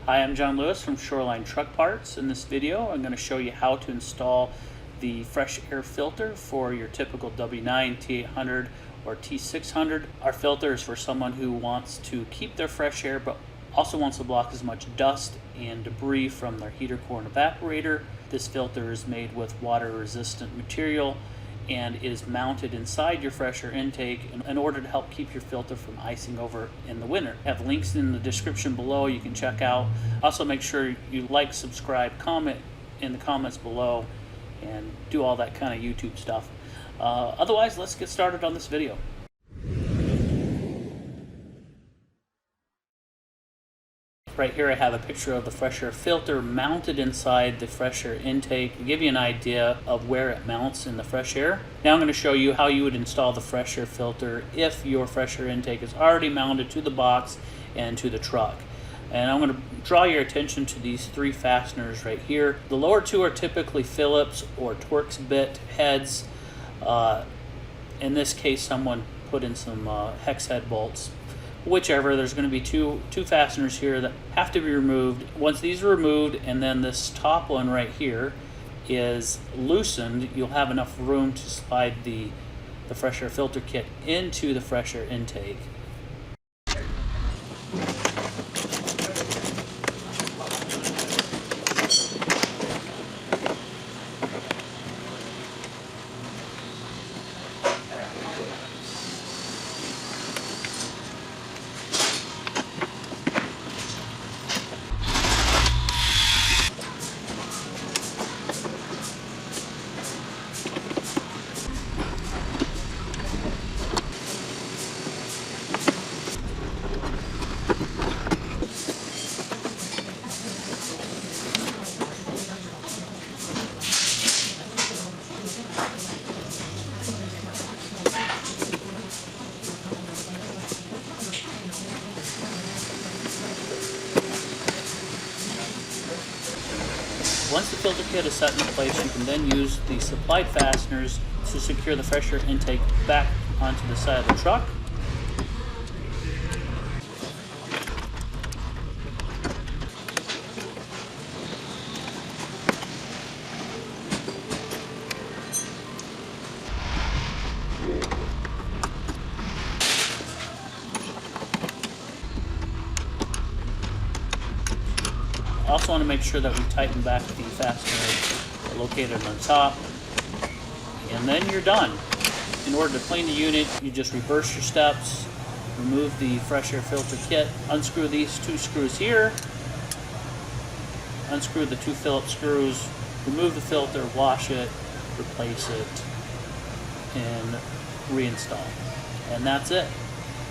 Hi, I'm John Lewis from Shoreline Truck Parts. In this video, I'm going to show you how to install the fresh air filter for your typical W9, T800, or T600. Our filter is for someone who wants to keep their fresh air, but also wants to block as much dust and debris from their heater core and evaporator. This filter is made with water-resistant material and is mounted inside your fresh air intake in order to help keep your filter from icing over in the winter. I have links in the description below you can check out. Also, make sure you like, subscribe, comment in the comments below, and do all that kind of YouTube stuff. Otherwise, let's get started on this video. Right here I have a picture of the fresh air filter mounted inside the fresh air intake to give you an idea of where it mounts in the fresh air. Now I'm going to show you how you would install the fresh air filter if your fresh air intake is already mounted to the box and to the truck. And I'm going to draw your attention to these three fasteners right here. The lower two are typically Phillips or Torx bit heads. In this case, someone put in some hex head bolts. Whichever, there's going to be two fasteners here that have to be removed. Once these are removed and then this top one right here is loosened, you'll have enough room to slide the fresh air filter kit into the fresh air intake. Once the filter kit is set in place, you can then use the supplied fasteners to secure the fresh air intake back onto the side of the truck. Also want to make sure that we tighten back the fastener located on top, and then you're done. In order to clean the unit, you just reverse your steps, remove the fresh air filter kit, unscrew these two screws here, unscrew the two Phillips screws, remove the filter, wash it, replace it, and reinstall. And that's it.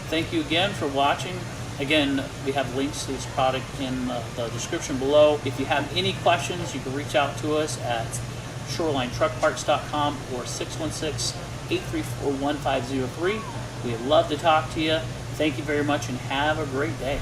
Thank you again for watching. Again, we have links to this product in the description below. If you have any questions, you can reach out to us at shorelinetruckparts.com or 616-834-1503. We'd love to talk to you. Thank you very much and have a great day.